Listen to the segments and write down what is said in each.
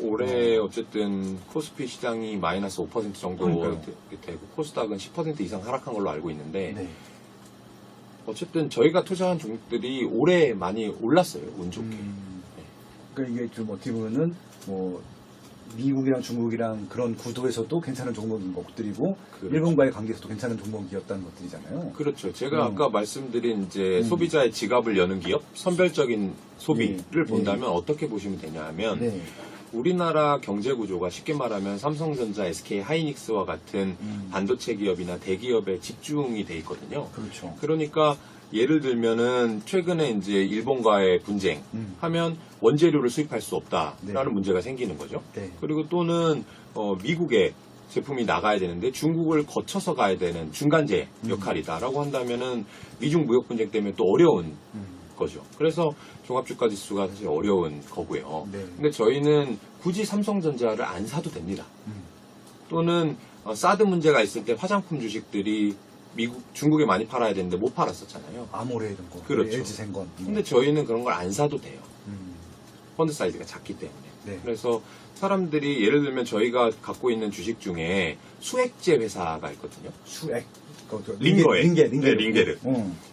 올해 어쨌든 코스피 시장이 마이너스 5% 정도 그러니까요. 되고 코스닥은 10% 이상 하락한 걸로 알고 있는데 네. 어쨌든 저희가 투자한 종목들이 올해 많이 올랐어요. 운 좋게. 그러니까 이게 좀 어떻게 보면은 뭐 미국이랑 중국이랑 그런 구도에서도 괜찮은 종목인 것들이고 그렇죠. 일본과의 관계에서도 괜찮은 종목이었다는 것들이잖아요. 그렇죠. 제가 아까 말씀드린 이제 음. 소비자의 지갑을 여는 기업, 선별적인 소비를 예. 본다면 어떻게 보시면 되냐 하면 네. 우리나라 경제 구조가 쉽게 말하면 삼성전자, SK 하이닉스와 같은 반도체 기업이나 대기업에 집중이 돼 있거든요. 그렇죠. 그러니까 예를 들면은 최근에 이제 일본과의 분쟁 하면 원재료를 수입할 수 없다라는 네. 문제가 생기는 거죠. 네. 그리고 또는 미국에 제품이 나가야 되는데 중국을 거쳐서 가야 되는 중간재 역할이다라고 한다면은 미중 무역 분쟁 때문에 또 어려운 거죠. 그래서 종합주가 지수가 사실 어려운 거고요. 네. 근데 저희는 굳이 삼성전자를 안 사도 됩니다. 또는 사드 문제가 있을 때 화장품 주식들이 중국에 많이 팔아야 되는데 못 팔았었잖아요. 아모레 이런 거. 그렇죠. LG생건. 근데 저희는 그런 걸 안 사도 돼요. 음. 펀드 사이즈가 작기 때문에. 네. 그래서 사람들이 예를 들면 저희가 갖고 있는 주식 중에 수액제 회사가 있거든요. 수액. 링거액. 링게. 네, 링게르.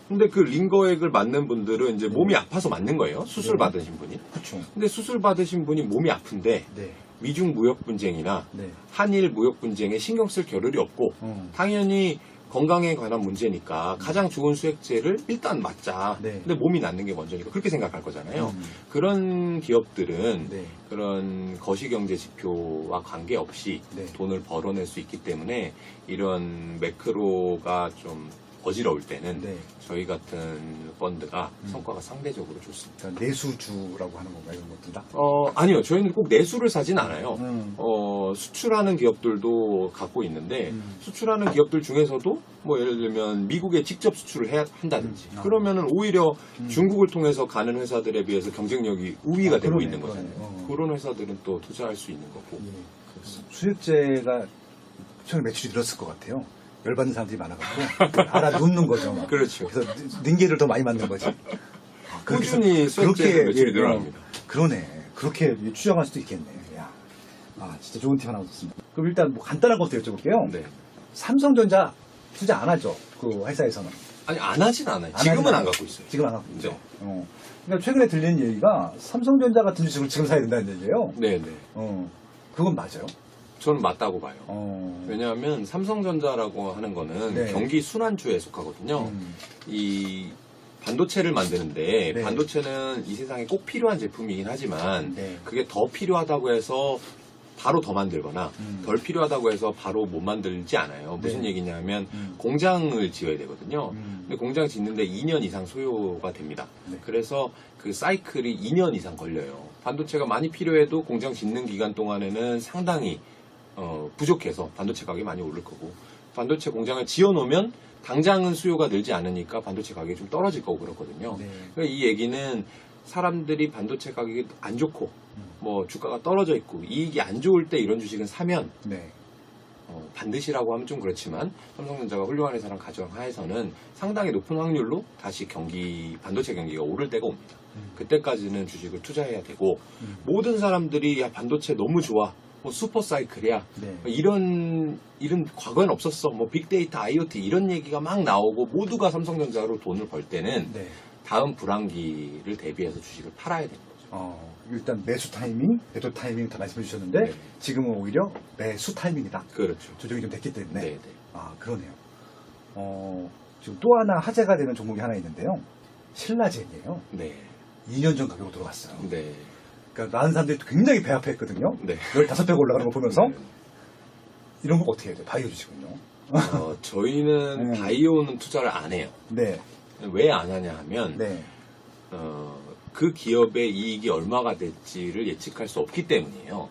근데 그 링거액을 맞는 분들은 이제 몸이 아파서 맞는 거예요. 수술 네. 받으신 분이. 그렇죠. 근데 수술 받으신 분이 몸이 아픈데 네. 미중 무역 분쟁이나 네. 한일 무역 분쟁에 신경 쓸 겨를이 없고 당연히 건강에 관한 문제니까 가장 좋은 수액제를 일단 맞자. 네. 근데 몸이 낫는 게 먼저니까 그렇게 생각할 거잖아요. 그런 기업들은 네. 그런 거시경제 지표와 관계없이 네. 돈을 벌어낼 수 있기 때문에 이런 매크로가 좀 어지러울 때는 네. 저희 같은 펀드가 성과가 상대적으로 좋습니다. 그러니까 내수주라고 하는 건가요, 이런 것들 다? 아니요. 저희는 꼭 내수를 사진 않아요. 음. 수출하는 기업들도 갖고 있는데 수출하는 기업들 중에서도 뭐 예를 들면 미국에 직접 수출을 한다든지 그러면은 오히려 중국을 통해서 가는 회사들에 비해서 경쟁력이 우위가 되고 그러네, 있는 거잖아요. 그러네. 그런 회사들은 또 투자할 수 있는 거고. 예. 수입제가 처음에 매출이 늘었을 것 같아요. 열받는 사람들이 많아가지고 알아눕는 거죠. 막. 그렇죠. 그래서 닌게를 더 많이 만든 거지. 꾸준히 수익제도 매출이 늘어납니다. 그러네. 그렇게 추정할 수도 있겠네. 야. 진짜 좋은 팁 하나 얻었습니다. 그럼 일단 뭐 간단한 것도 여쭤볼게요. 네. 삼성전자 투자 안 하죠. 그 회사에서는. 아니 안 하진 않아요. 안 지금은 하진 안 갖고 있어요. 지금 안 갖고 있죠. 네. 그러니까 최근에 들리는 얘기가 삼성전자 같은 주식을 지금 사야 된다는 얘기예요. 네네. 그건 맞아요. 저는 맞다고 봐요. 어. 왜냐하면 삼성전자라고 하는 거는 네. 경기 순환주에 속하거든요. 이 반도체를 만드는데 네. 반도체는 이 세상에 꼭 필요한 제품이긴 하지만 네. 그게 더 필요하다고 해서 바로 더 만들거나 덜 필요하다고 해서 바로 못 만들지 않아요. 무슨 네. 얘기냐면 공장을 지어야 되거든요. 근데 공장 짓는데 2년 이상 소요가 됩니다. 네. 그래서 그 사이클이 2년 이상 걸려요. 반도체가 많이 필요해도 공장 짓는 기간 동안에는 상당히 부족해서 반도체 가격이 많이 오를 거고 반도체 공장을 지어놓으면 당장은 수요가 늘지 않으니까 반도체 가격이 좀 떨어질 거고 그렇거든요. 네. 그러니까 이 얘기는 사람들이 반도체 가격이 안 좋고 뭐 주가가 떨어져 있고 이익이 안 좋을 때 이런 주식은 사면 네. 반드시라고 하면 좀 그렇지만 삼성전자가 훌륭한 회사랑 가정하에서는 상당히 높은 확률로 다시 반도체 경기가 오를 때가 옵니다. 그때까지는 주식을 투자해야 되고 모든 사람들이 야 반도체 너무 좋아. 뭐 슈퍼 사이클이야. 네. 이런 과거엔 없었어. 뭐 빅데이터, IoT 이런 얘기가 막 나오고 모두가 삼성전자로 돈을 벌 때는 네. 다음 불황기를 대비해서 주식을 팔아야 되는 거죠. 일단 매수 타이밍, 매도 타이밍 다 말씀해 주셨는데 네. 지금은 오히려 매수 타이밍이다. 그렇죠. 조정이 좀 됐기 때문에. 네, 네. 그러네요. 지금 또 하나 화제가 되는 종목이 하나 있는데요. 신라젠이에요. 네. 2년 전 가격으로 들어갔어요. 네. 그러니까 많은 사람들이 굉장히 배 아파했거든요. 네. 15배가 올라가는 거 보면서 네. 이런 거 어떻게 해야 돼요? 바이오 주식은요. 저희는 네. 바이오는 투자를 안 해요. 네. 왜 안 하냐 하면 네. 그 기업의 이익이 얼마가 될지를 예측할 수 없기 때문이에요.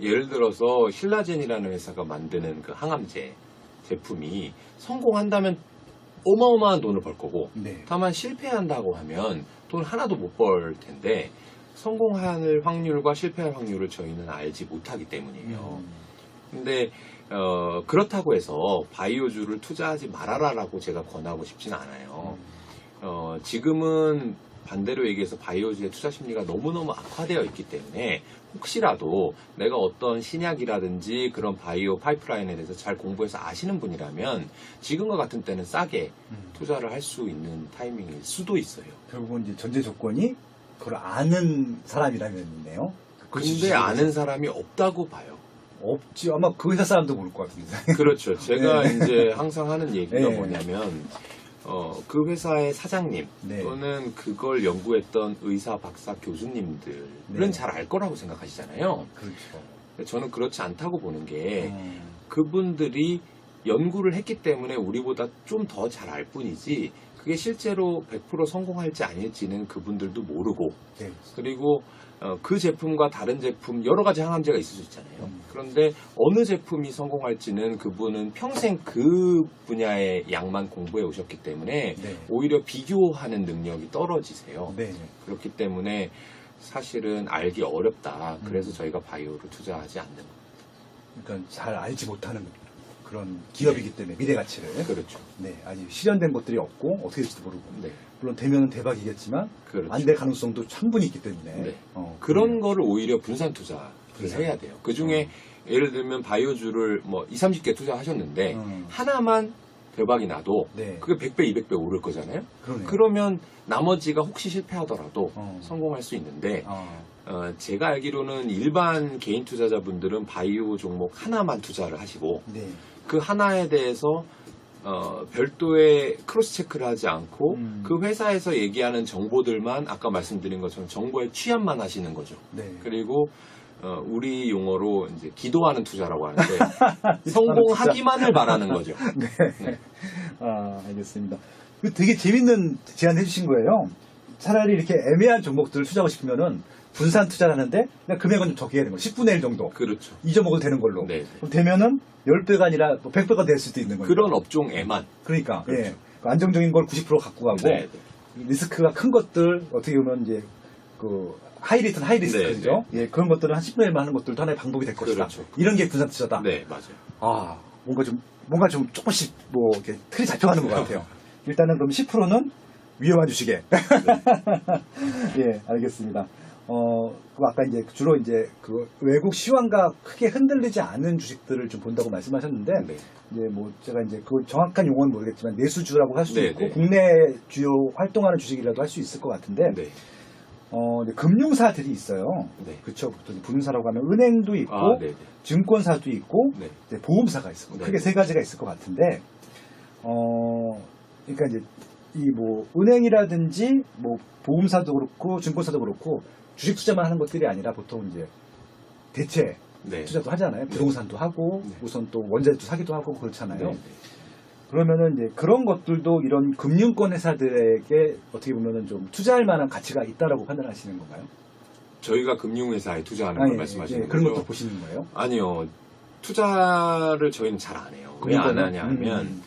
예를 들어서 신라젠이라는 회사가 만드는 그 항암제 제품이 성공한다면 어마어마한 돈을 벌 거고 네. 다만 실패한다고 하면 돈 하나도 못 벌 텐데 성공할 확률과 실패할 확률을 저희는 알지 못하기 때문이에요. 근데 그렇다고 해서 바이오주를 투자하지 말아라라고 제가 권하고 싶지는 않아요. 지금은 반대로 얘기해서 바이오주의 투자 심리가 너무너무 악화되어 있기 때문에 혹시라도 내가 어떤 신약이라든지 그런 바이오 파이프라인에 대해서 잘 공부해서 아시는 분이라면 지금과 같은 때는 싸게 투자를 할 수 있는 타이밍일 수도 있어요. 결국은 이제 전제 조건이 그걸 아는 사람이라면이네요. 근데 아는 사람이 없다고 봐요. 없지. 아마 그 회사 사람도 모를 것 같은데. 그렇죠. 제가 네. 이제 항상 하는 얘기가 네. 뭐냐면, 그 회사의 사장님 네. 또는 그걸 연구했던 의사, 박사, 교수님들은 네. 잘 알 거라고 생각하시잖아요. 그렇죠. 저는 그렇지 않다고 보는 게 그분들이 연구를 했기 때문에 우리보다 좀 더 잘 알 뿐이지 그게 실제로 100% 성공할지 아닐지는 그분들도 모르고 네. 그리고 그 제품과 다른 제품 여러 가지 항암제가 있을 수 있잖아요. 그런데 어느 제품이 성공할지는 그분은 평생 그 분야의 약만 공부해 오셨기 때문에 네. 오히려 비교하는 능력이 떨어지세요. 네. 그렇기 때문에 사실은 알기 어렵다. 그래서 저희가 바이오를 투자하지 않는 거예요. 그러니까 잘 알지 못하는 그런 기업이기 때문에 미래 가치를. 그렇죠. 네. 아직 실현된 것들이 없고 어떻게 될지도 모르고. 네. 물론 되면 대박이겠지만 그렇죠. 안 될 가능성도 충분히 있기 때문에. 네. 어, 그런 거를 오히려 분산 투자를 분산. 해야 돼요. 그 중에 예를 들면 바이오주를 뭐 20, 30개 투자하셨는데 하나만 대박이 나도 네. 그게 100배, 200배 오를 거잖아요. 그러네요. 그러면 나머지가 혹시 실패하더라도 어. 성공할 수 있는데 아, 제가 알기로는 일반 개인 투자자분들은 바이오 종목 하나만 투자를 하시고 네. 그 하나에 대해서 별도의 크로스 체크를 하지 않고 그 회사에서 얘기하는 정보들만 아까 말씀드린 것처럼 정보에 취합만 하시는 거죠. 네. 그리고 우리 용어로 이제 기도하는 투자라고 하는데 성공하기만을 바라는 거죠. 네. 네. 아, 알겠습니다. 그 되게 재밌는 제안 해주신 거예요. 차라리 이렇게 애매한 종목들을 투자하고 싶으면은 분산 투자를 하는데 그냥 금액은 좀 적게 해야 되는 거예요. 10분의 1 정도. 그렇죠. 잊어먹어도 되는 걸로. 네. 그럼 되면은 10배가 아니라 뭐 100배가 될 수도 있는 거예요. 그런 업종에만. 그러니까. 그렇죠. 예. 그 안정적인 걸 90% 갖고 가고 네, 네. 리스크가 큰 것들 어떻게 보면 이제 그 하이리턴 하이리스크죠. 네, 예, 그런 것들은 한 10분의 1만 하는 것들도 하나의 방법이 될 것이다. 그렇죠. 이런 게 분산 투자다. 네, 맞아요. 아, 뭔가 좀 조금씩 뭐 이렇게 틀이 잡혀가는 것 같아요. 일단은 그럼 10%는 위험한 주식에. 예, 알겠습니다. 그 아까 이제 주로 이제 그 외국 시황과 크게 흔들리지 않은 주식들을 좀 본다고 말씀하셨는데, 네. 이제 뭐 제가 이제 그 정확한 용어는 모르겠지만 내수주라고 할 수도 네, 있고 네. 국내 주요 활동하는 주식이라도 할 수 있을 것 같은데, 네. 이제 금융사들이 있어요. 네. 그쵸. 보통 금융사라고 하면 은행도 있고, 아, 네, 네. 증권사도 있고, 네. 이제 보험사가 있고, 네. 크게 세 가지가 있을 것 같은데, 그러니까 이제 이 뭐 은행이라든지 뭐 보험사도 그렇고 증권사도 그렇고 주식 투자만 하는 것들이 아니라 보통 이제 대체 네. 투자도 하잖아요. 부동산도 하고 네. 우선 또 원자재도 사기도 하고 그렇잖아요. 네, 네. 그러면은 이제 그런 것들도 이런 금융권 회사들에게 어떻게 보면은 좀 투자할 만한 가치가 있다라고 판단하시는 건가요? 저희가 금융회사에 투자하는 걸 말씀하시는 그런 거죠? 것도 보시는 거예요? 아니요. 투자를 저희는 잘 안 해요. 왜 안 금융권은? 하냐 하면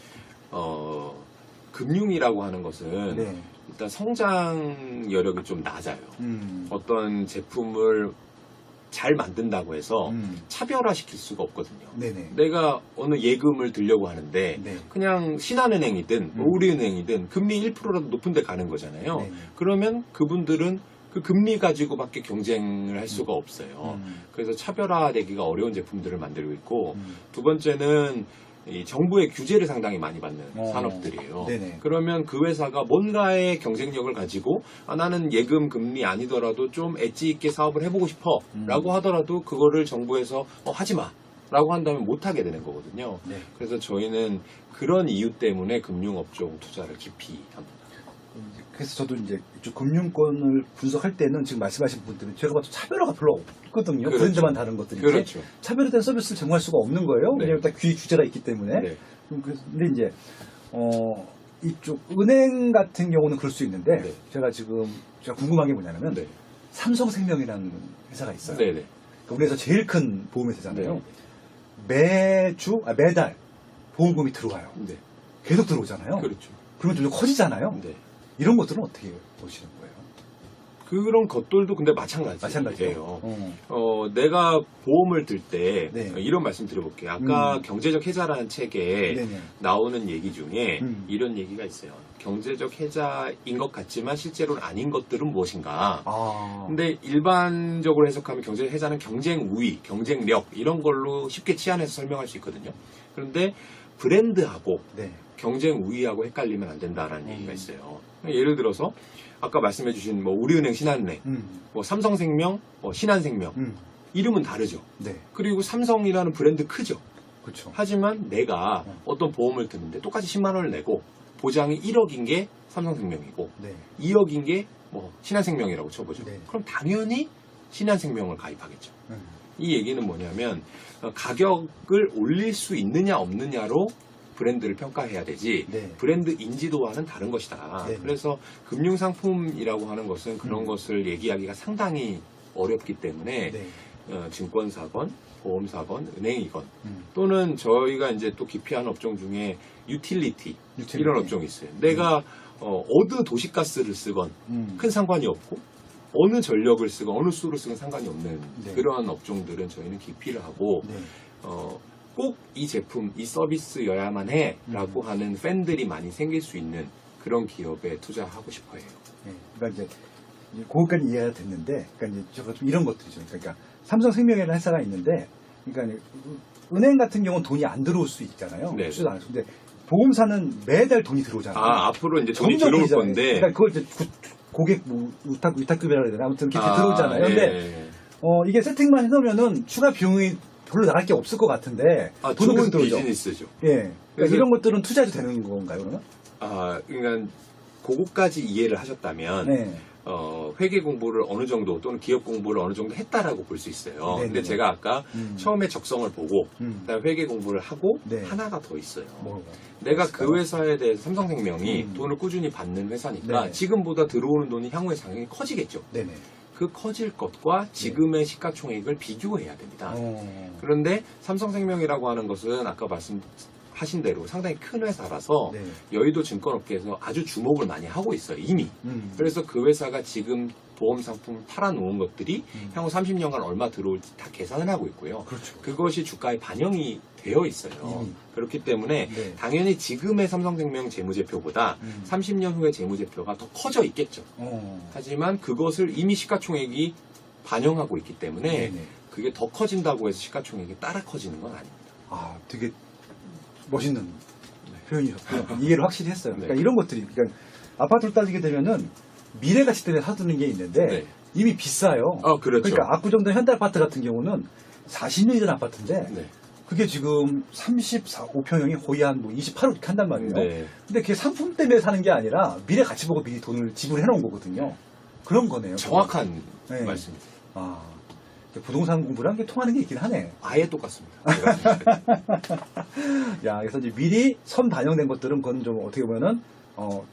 금융이라고 하는 것은 네. 일단 성장 여력이 좀 낮아요. 음. 어떤 제품을 잘 만든다고 해서 차별화시킬 수가 없거든요. 네네. 내가 어느 예금을 들려고 하는데 네. 그냥 신한은행이든 우리은행이든 금리 1%라도 높은 데 가는 거잖아요. 네. 그러면 그분들은 그 금리 가지고밖에 경쟁을 할 수가 없어요. 그래서 차별화되기가 어려운 제품들을 만들고 있고 두 번째는 이 정부의 규제를 상당히 많이 받는 산업들이에요. 네네. 그러면 그 회사가 뭔가의 경쟁력을 가지고 나는 예금 금리 아니더라도 좀 엣지 있게 사업을 해보고 싶어 라고 하더라도 그거를 정부에서 하지 마 라고 한다면 못하게 되는 거거든요. 네. 그래서 저희는 그런 이유 때문에 금융업종 투자를 깊이 합니다. 그래서 저도 이제 이쪽 금융권을 분석할 때는 지금 말씀하신 분들은 제가 봐도 차별화가 별로 없거든요. 그렇죠. 브랜드만 다른 것들이. 그렇죠. 차별화된 서비스를 제공할 수가 없는 거예요. 네. 왜냐하면 딱 규제가 있기 때문에. 네. 근데 이제 이쪽 은행 같은 경우는 그럴 수 있는데 네. 제가 궁금한 게 뭐냐면 네. 삼성생명이라는 회사가 있어요. 네네. 그러니까 우리나라에서 제일 큰 보험회사잖아요. 네. 매달 보험금이 들어와요. 네. 계속 들어오잖아요. 그렇죠. 그러면 좀 커지잖아요. 네. 이런 것들은 어떻게 보시는 거예요? 그런 것들도 근데 마찬가지예요. 마찬가지예요. 내가 보험을 들 때 네. 이런 말씀 드려볼게요. 아까 경제적 해자라는 책에 네네. 나오는 얘기 중에 이런 얘기가 있어요. 경제적 해자인 것 같지만 실제로는 아닌 것들은 무엇인가. 근데 일반적으로 해석하면 경제적 해자는 경쟁 우위, 경쟁력 이런 걸로 쉽게 치환해서 설명할 수 있거든요. 그런데 브랜드하고 네. 경쟁 우위하고 헷갈리면 안 된다라는 얘기가 있어요. 예를 들어서 아까 말씀해주신 뭐 우리은행, 신한은행, 뭐 삼성생명, 뭐 신한생명 이름은 다르죠. 네. 그리고 삼성이라는 브랜드 크죠. 그렇죠. 하지만 내가 어떤 보험을 드는데 똑같이 10만 원을 내고 보장이 1억인 게 삼성생명이고 네. 2억인 게 뭐 신한생명이라고 쳐보죠. 네. 그럼 당연히 신한생명을 가입하겠죠. 이 얘기는 뭐냐면 가격을 올릴 수 있느냐 없느냐로 브랜드를 평가해야 되지 네. 브랜드 인지도와는 다른 것이다. 네. 그래서 금융상품이라고 하는 것은 그런 것을 얘기하기가 상당히 어렵기 때문에 네. 증권사건, 보험사건, 은행이건 또는 저희가 이제 또 기피하는 업종 중에 유틸리티 이런 업종이 있어요. 내가 어느 도시가스를 쓰건 큰 상관이 없고 어느 전력을 쓰건 어느 수를 쓰건 상관이 없는 네. 그러한 업종들은 저희는 기피를 하고 네. 꼭 이 제품, 이 서비스여야만 해라고 하는 팬들이 많이 생길 수 있는 그런 기업에 투자하고 싶어요. 네. 그러니까 이제 그것까지 이해가 됐는데, 그러니까 이제 저거 좀 이런 것들이죠. 그러니까 삼성생명이라는 회사가 있는데, 그러니까 은행 같은 경우는 돈이 안 들어올 수 있잖아요. 네. 수도 안 해서. 근데 보험사는 매달 돈이 들어오잖아요. 앞으로 이제 돈이 점점 들어올 들어오잖아요. 건데. 그러니까 그걸 이제 고객 뭐 위탁급이라 해야 되나 아무튼 그렇게 들어오잖아요. 근데 이게 세팅만 해놓으면은 추가 비용이 별로 나갈 게 없을 것 같은데 돈은 좋은 계속 들어오죠. 비즈니스죠. 예. 그러니까 그래서- 이런 것들은 투자도 되는 건가요, 그러면? 그러니까 그거까지 이해를 하셨다면 네. 회계 공부를 어느 정도 또는 기업 공부를 어느 정도 했다라고 볼 수 있어요. 네네네. 근데 제가 아까 처음에 적성을 보고 그다음에 회계 공부를 하고 네. 하나가 더 있어요. 뭐 내가 그랬을까요? 그 회사에 대해서 삼성생명이 돈을 꾸준히 받는 회사니까 네. 지금보다 들어오는 돈이 향후에 당연히 커지겠죠. 네네. 그 커질 것과 지금의 시가총액을 비교해야 됩니다. 어. 그런데 삼성생명이라고 하는 것은 아까 말씀하신 대로 상당히 큰 회사라서 네. 여의도 증권업계에서 아주 주목을 많이 하고 있어요, 이미. 그래서 그 회사가 지금 보험 상품을 팔아놓은 것들이 향후 30년간 얼마 들어올지 다 계산을 하고 있고요. 그렇죠. 그것이 주가에 반영이 되어 있어요. 이미. 그렇기 때문에 네. 당연히 지금의 삼성생명 재무제표보다 30년 후의 재무제표가 더 커져 있겠죠. 하지만 그것을 이미 시가총액이 반영하고 있기 때문에 네네. 그게 더 커진다고 해서 시가총액이 따라 커지는 건 아닙니다. 아, 되게 멋있는 표현이셨고요. 이해를 확실히 했어요. 그러니까 네. 이런 것들이, 그러니까 아파트를 따지게 되면은 미래 가치 때문에 사두는 게 있는데 네. 이미 비싸요. 그렇죠. 그러니까 압구정동 현대아파트 같은 경우는 40년 전 아파트인데 네. 그게 지금 34, 5평형이 거의 한 뭐 28억 이렇게 한단 말이에요. 네. 근데 그게 상품 때문에 사는 게 아니라 미래 가치 보고 미리 돈을 지불해 놓은 거거든요. 그런 거네요. 정확한 네. 말씀입니다. 아, 부동산 공부랑 게 통하는 게 있긴 하네. 아예 똑같습니다. 제가 생각할 때. 야, 그래서 이제 미리 선 반영된 것들은 그건 좀 어떻게 보면은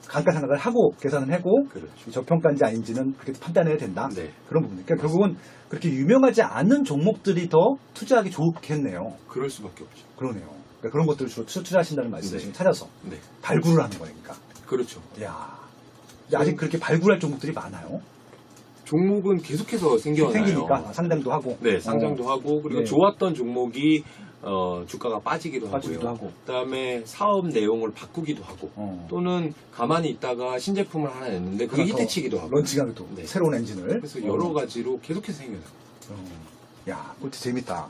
감가상각을 하고 계산을 하고 그렇죠. 저평가인지 아닌지는 그렇게 판단해야 된다. 네. 그런 부분. 그러니까 결국은 그렇게 유명하지 않은 종목들이 더 투자하기 좋겠네요. 그럴 수밖에 없죠. 그러네요. 그러니까 그런 것들을 주로 투자하신다는 말씀을 네. 지금 찾아서 네. 발굴을 하는 거니까. 그렇죠. 야, 근데 아직 그렇게 발굴할 종목들이 많아요. 종목은 계속해서 생겨나요. 생기니까 상장도 하고. 네, 상장도 하고 그리고 네. 좋았던 종목이 주가가 빠지기도 빠지기도 하고요. 하고. 그다음에 사업 내용을 바꾸기도 하고 또는 가만히 있다가 신제품을 하나 냈는데 그게 그래서 히트치기도 하고 런칭하는 또 네. 새로운 엔진을. 그래서 여러 가지로 계속해서 생겨나요. 야, 그것도 재밌다.